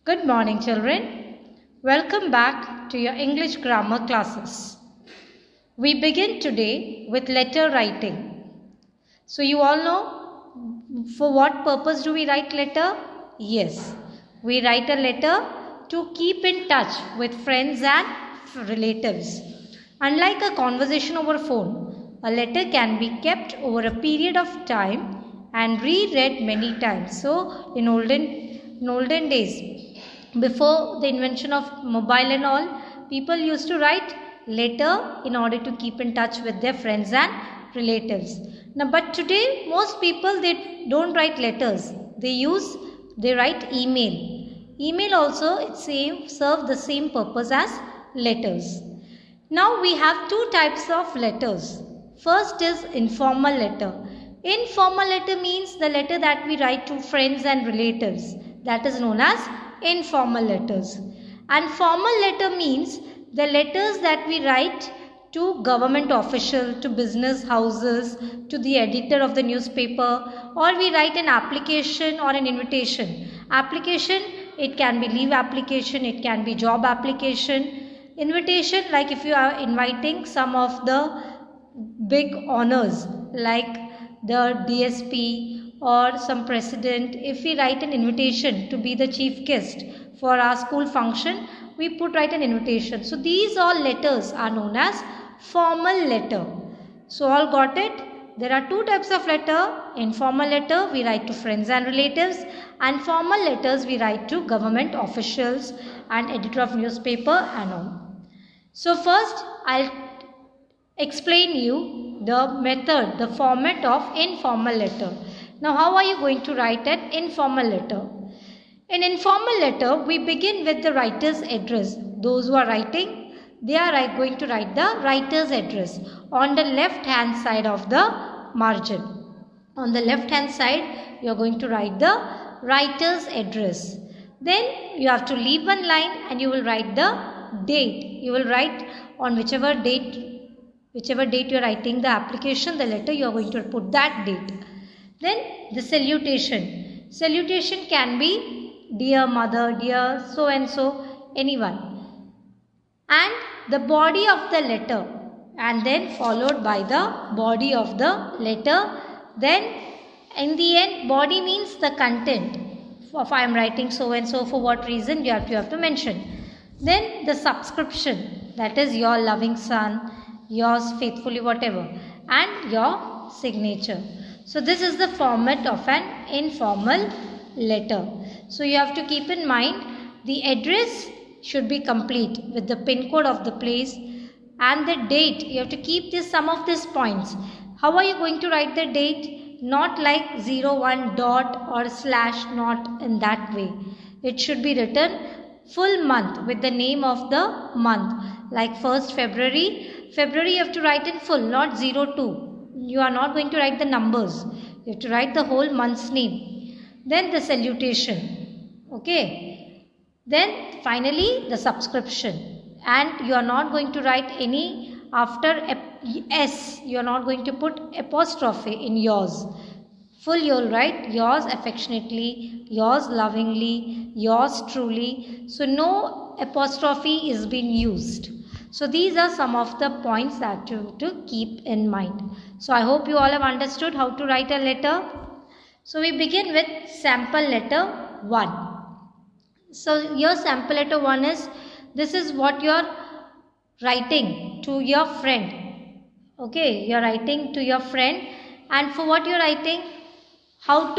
Good morning, children. Welcome back to your English grammar classes. We begin today with letter writing. So you all know for what purpose do we write letter? Yes, we write a letter to keep in touch with friends and relatives. Unlike a conversation over phone, a letter can be kept over a period of time and reread many times. So in olden days, before the invention of mobile and all, people used to write letter in order to keep in touch with their friends and relatives. Now, but today most people, they don't write letters. They write email. Email also serve the same purpose as letters. Now we have two types of letters. First is informal letter. Informal letter means the letter that we write to friends and relatives. That is known as informal letters. And formal letter means the letters that we write to government official, to business houses, to the editor of the newspaper, or we write an application or an invitation. Application, it can be leave application, it can be job application. Invitation, like if you are inviting some of the big honors like the DSP or some president, if we write an invitation to be the chief guest for our school function, we write an invitation. So these all letters are known as formal letter. So all got it? There are two types of letter. Informal letter we write to friends and relatives, and formal letters we write to government officials and editor of newspaper and all. So first I'll explain you the method, the format of informal letter. Now how are you going to write an informal letter? In informal letter, we begin with the writer's address. Those who are writing, they are going to write the writer's address on the left hand side of the margin. On the left hand side, you are going to write the writer's address. Then you have to leave one line and you will write the date. You will write on whichever date you are writing the application, the letter, you are going to put that date. Then the salutation. Salutation can be dear mother, dear so and so, anyone. And the body of the letter, and then followed by the body of the letter. Then in the end, body means the content. If I am writing so and so, for what reason you have to mention. Then the subscription, that is your loving son, yours faithfully, whatever, and your signature. So this is the format of an informal letter. So you have to keep in mind the address should be complete with the pin code of the place and the date. You have to keep some of these points. How are you going to write the date? Not like 01 dot or slash, not in that way. It should be written full month with the name of the month, like 1st February. February you have to write in full, not 02. You are not going to write the numbers. You have to write the whole month's name. Then the salutation. Okay. Then finally the subscription. And you are not going to write any after S. You are not going to put apostrophe in yours. Full you will write yours affectionately, yours lovingly, yours truly. So no apostrophe is being used. So these are some of the points that you have to keep in mind. So I hope you all have understood how to write a letter. So we begin with sample letter 1. So your sample letter 1 is, this is what you are writing to your friend. Okay, you are writing to your friend, and for what you are writing, how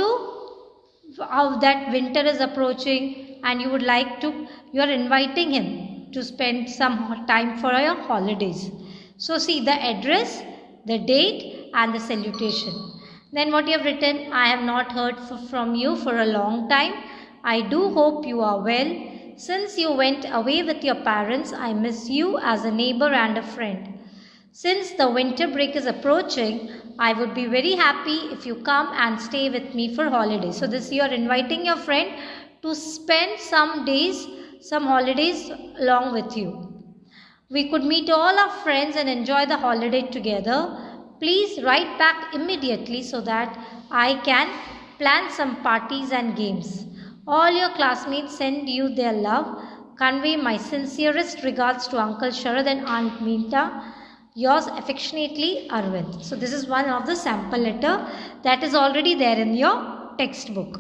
that winter is approaching and you are inviting him to spend some time for your holidays. So see the address, the date and the salutation. Then what you have written, I have not heard from you for a long time. I do hope you are well. Since you went away with your parents, I miss you as a neighbor and a friend. Since the winter break is approaching, I would be very happy if you come and stay with me for holidays. So this, you are inviting your friend to spend some days, some holidays along with you. We could meet all our friends and enjoy the holiday together. Please write back immediately so that I can plan some parties and games. All your classmates send you their love. Convey my sincerest regards to Uncle Sharad and Aunt Meenta. Yours affectionately, Arvind. So this is one of the sample letter that is already there in your textbook.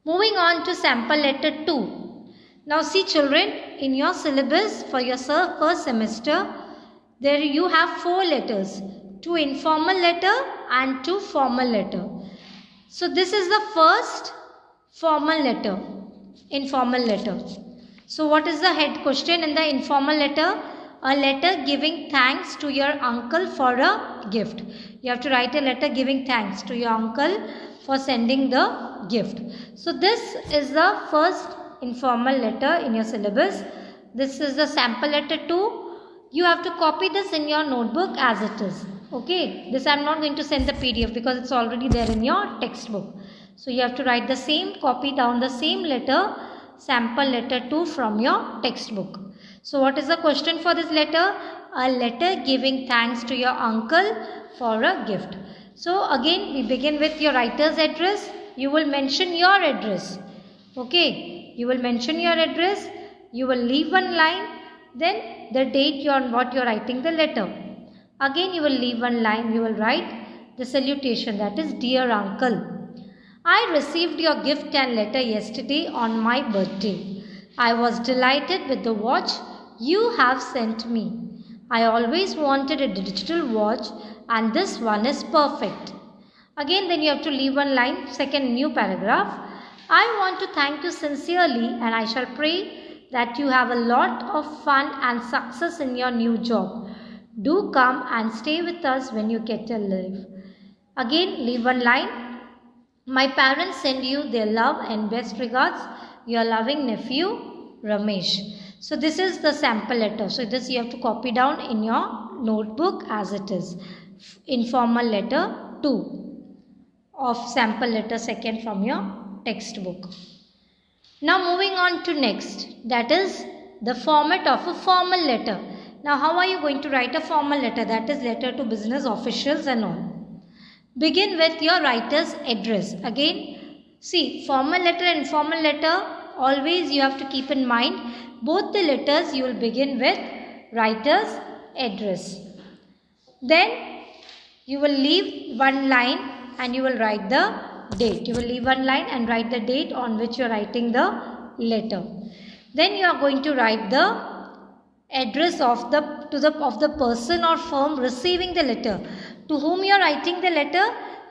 Moving on to sample letter 2. Now see children, in your syllabus for your first semester, there you have 4 letters. 2 informal letter and 2 formal letter. So this is the first formal letter, informal letter. So what is the head question in the informal letter? A letter giving thanks to your uncle for a gift. You have to write a letter giving thanks to your uncle for sending the gift. So this is the first informal letter in your syllabus. This is the sample letter 2. You have to copy this in your notebook as it is. Okay, this I am not going to send the PDF because it's already there in your textbook. So you have to write the same, copy down the same letter, sample letter 2 from your textbook. So what is the question for this letter? A letter giving thanks to your uncle for a gift. So again we begin with your writer's address. You will mention your address. Okay, you will mention your address. You will leave one line. Then the date on what you are writing the letter. Again you will leave one line. You will write the salutation, that is, dear uncle. I received your gift and letter yesterday on my birthday. I was delighted with the watch you have sent me. I always wanted a digital watch and this one is perfect. Again then you have to leave one line, second new paragraph. I want to thank you sincerely and I shall pray that you have a lot of fun and success in your new job. Do come and stay with us when you get a leave. Again leave one line. My parents send you their love and best regards. Your loving nephew, Ramesh. So this is the sample letter. So this you have to copy down in your notebook as it is. Informal letter 2 of sample letter 2 from your textbook. Now moving on to next. That is the format of a formal letter. Now how are you going to write a formal letter? That is letter to business officials and all. Begin with your writer's address. Again, see, formal letter and informal letter, always you have to keep in mind, both the letters you will begin with writer's address. Then you will leave one line and you will write the date. You will leave one line and write the date on which you are writing the letter. Then you are going to write the address of the person or firm receiving the letter. To whom you are writing the letter,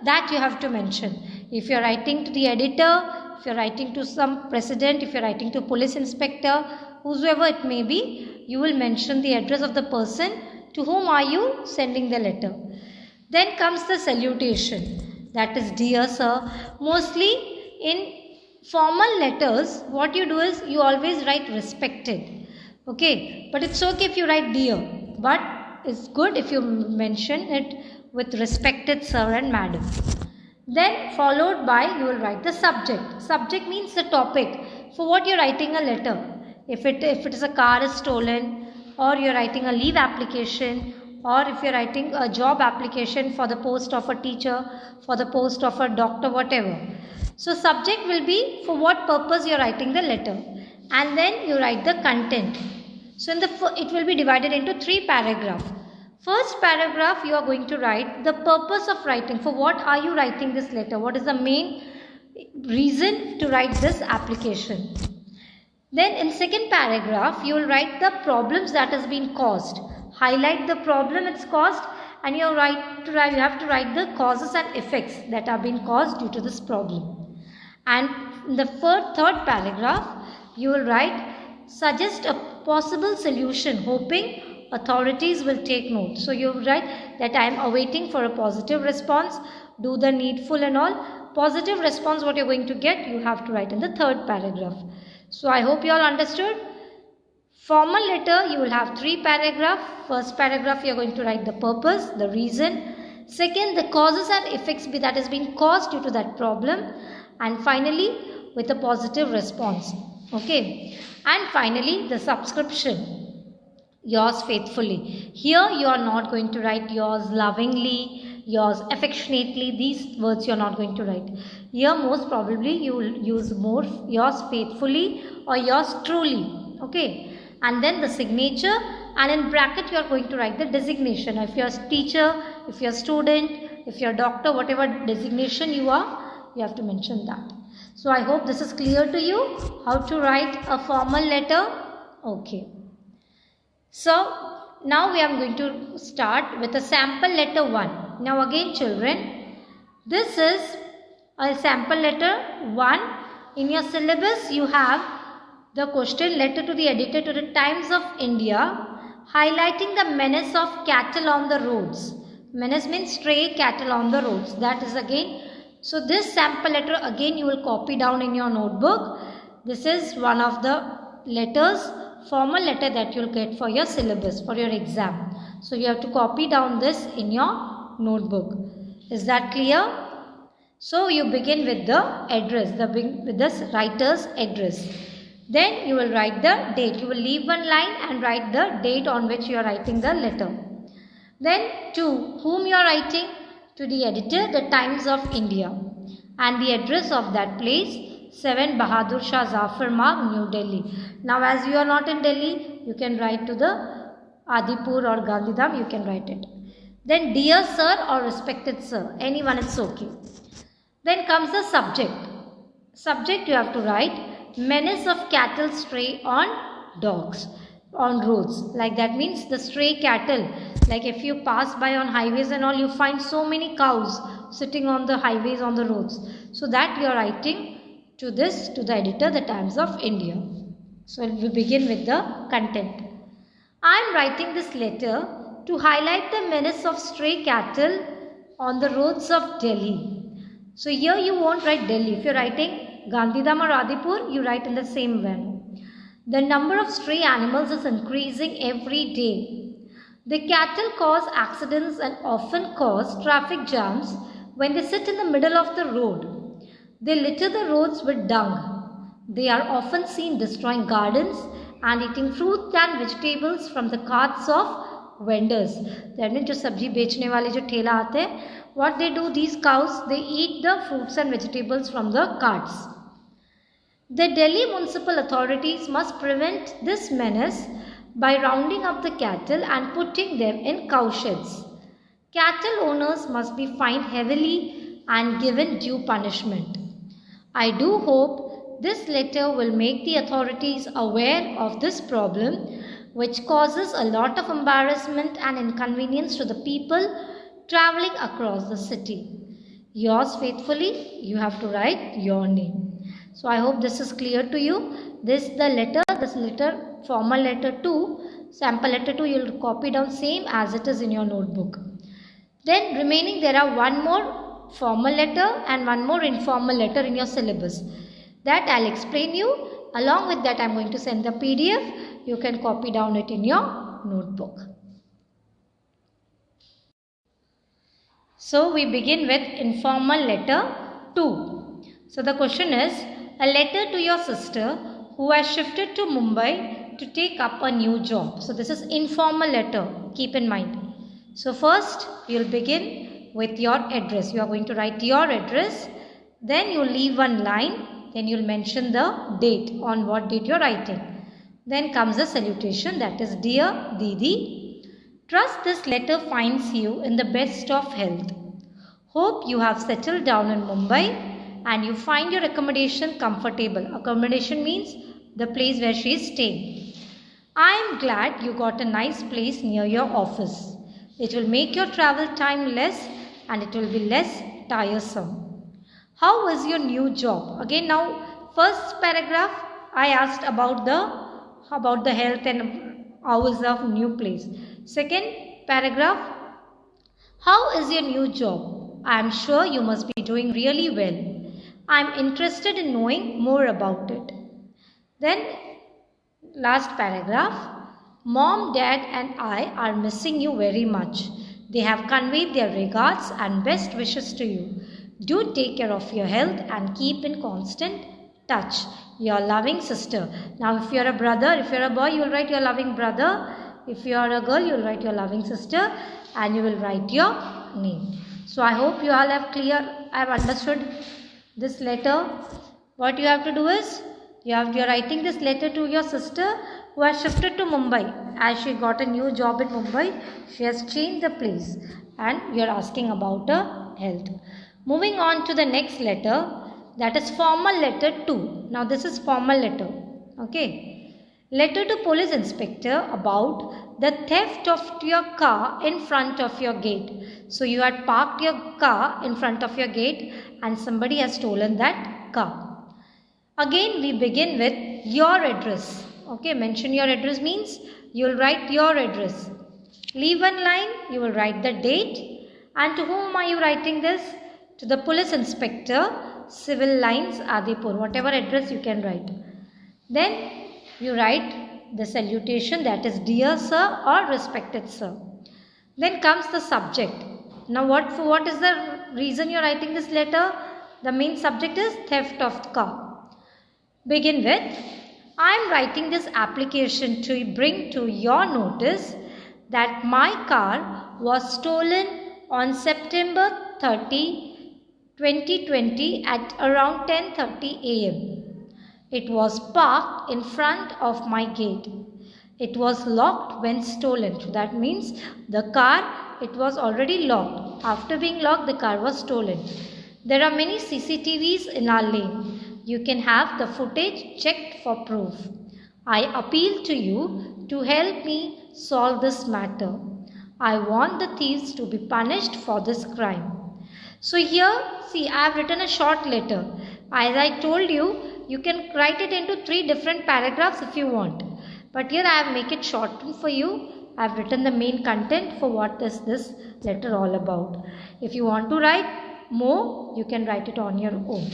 that you have to mention. If you are writing to the editor, if you are writing to some president, if you are writing to police inspector, whosoever it may be, you will mention the address of the person to whom are you sending the letter. Then comes the salutation, that is, dear sir. Mostly in formal letters, what you do is you always write respected. Okay, but it's okay if you write dear, but it's good if you mention it with respected sir and madam. Then followed by you will write the subject. Subject means the topic for what you are writing a letter. If it is a car is stolen, or you are writing a leave application, or if you are writing a job application for the post of a teacher, for the post of a doctor, whatever. So subject will be for what purpose you are writing the letter, and then you write the content. So it will be divided into 3 paragraphs. First paragraph you are going to write the purpose of writing. For what are you writing this letter? What is the main reason to write this application? Then in second paragraph you will write the problems that has been caused. Highlight the problem it's caused, and you have to write the causes and effects that are being caused due to this problem. And in the third paragraph you will write suggest a possible solution, hoping authorities will take note. So you write that I am awaiting for a positive response, do the needful and all. Positive response what you are going to get, you have to write in the third paragraph. So I hope you all understood. Formal letter you will have 3 paragraphs. First paragraph you are going to write the purpose, the reason. Second, the causes and effects that has been caused due to that problem. And finally with a positive response. Okay. And finally the subscription. Yours faithfully. Here you are not going to write yours lovingly, yours affectionately, these words you're not going to write. Here most probably you will use more yours faithfully or yours truly. Okay, and then the signature, and in bracket you are going to write the designation. If you're a teacher, if you're a student, if you're a doctor, whatever designation you are, you have to mention that. So I hope this is clear to you, how to write a formal letter. Okay. So now we are going to start with a sample letter 1. Now again children, this is a sample letter 1. In your syllabus you have the question, letter to the editor to the Times of India, highlighting the menace of cattle on the roads. Menace means stray cattle on the roads. That is again, so this sample letter again you will copy down in your notebook. This is one of the letters, formal letter that you will get for your syllabus, for your exam. So you have to copy down this in your notebook. Is that clear? So you begin with the address, with the writer's address. Then you will write the date. You will leave one line and write the date on which you are writing the letter. Then to whom you are writing? To the editor, the Times of India. And the address of that place, 7 Bahadur Shah Zafar Marg, New Delhi. Now as you are not in Delhi, you can write to the Adipur or Gandhidham, you can write it. Then dear sir or respected sir, anyone is okay. Then comes the subject. Subject you have to write, menace of cattle stray on dogs, on roads. Like that means the stray cattle. Like if you pass by on highways and all, you find so many cows sitting on the highways, on the roads. So that you are writing to this, to the editor, the Times of India. So we begin with the content. I am writing this letter to highlight the menace of stray cattle on the roads of Delhi. So here you won't write Delhi. If you are writing Gandhidham or Adipur, you write in the same way. The number of stray animals is increasing every day. The cattle cause accidents and often cause traffic jams when they sit in the middle of the road. They litter the roads with dung. They are often seen destroying gardens and eating fruit and vegetables from the carts of vendors. That means जो सब्जी बेचने वाले जो ठेला आते हैं, what they do, these cows, they eat the fruits and vegetables from the carts. The Delhi municipal authorities must prevent this menace by rounding up the cattle and putting them in cow sheds. Cattle owners must be fined heavily and given due punishment. I do hope this letter will make the authorities aware of this problem, which causes a lot of embarrassment and inconvenience to the people traveling across the city. Yours faithfully, you have to write your name. So I hope this is clear to you. This letter, formal letter 2, sample letter 2, you will copy down same as it is in your notebook. Then remaining there are one more formal letter and one more informal letter in your syllabus. That I'll explain you. Along with that I am going to send the PDF. You can copy down it in your notebook. So we begin with informal letter 2. So the question is, a letter to your sister who has shifted to Mumbai to take up a new job. So this is informal letter, keep in mind. So first you will begin with your address. You are going to write your address, then you will leave one line, then you will mention the date, on what date you are writing. Then comes the salutation, that is, dear Didi, trust this letter finds you in the best of health. Hope you have settled down in Mumbai and you find your accommodation comfortable. Accommodation means the place where she is staying. I am glad you got a nice place near your office. It will make your travel time less and it will be less tiresome. How is your new job? Again, now first paragraph I asked about the health and how is the new place. Second paragraph, how is your new job? I am sure you must be doing really well. I am interested in knowing more about it. Then last paragraph, Mom, Dad and I are missing you very much. They have conveyed their regards and best wishes to you. Do take care of your health and keep in constant touch. Your loving sister. Now if you are a brother, if you are a boy, you will write your loving brother. If you are a girl, you will write your loving sister and you will write your name. So I hope you all have understood this letter. What you have to do is, you're writing this letter to your sister who has shifted to Mumbai. As she got a new job in Mumbai, she has changed the place and you're asking about her health. Moving on to the next letter, that is formal letter 2. Now this is formal letter. Okay. Letter to police inspector about the theft of your car in front of your gate. So you had parked your car in front of your gate and somebody has stolen that car. Again we begin with your address. Okay, mention your address means you will write your address. Leave one line, you will write the date. And to whom are you writing this? To the police inspector, civil lines, Adipur, whatever address you can write. Then you write the salutation, that is dear sir or respected sir. Then comes the subject. Now what is the reason you are writing this letter? The main subject is theft of the car. Begin with, I am writing this application to bring to your notice that my car was stolen on September 30, 2020 at around 10:30 a.m. It was parked in front of my gate. It was locked when stolen. So that means the car, it was already locked. After being locked, the car was stolen. There are many CCTVs in our lane. You can have the footage checked for proof. I appeal to you to help me solve this matter. I want the thieves to be punished for this crime. So here, see, I have written a short letter. As I told you, you can write it into 3 different paragraphs if you want. But here I have made it shortened for you. I have written the main content for what is this letter all about. If you want to write more, you can write it on your own.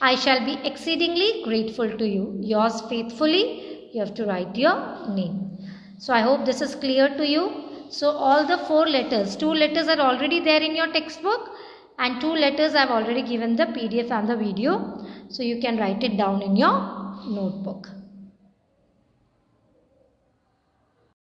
I shall be exceedingly grateful to you. Yours faithfully, you have to write your name. So I hope this is clear to you. So all the 4 letters, 2 letters are already there in your textbook and 2 letters I have already given the PDF and the video. So you can write it down in your notebook.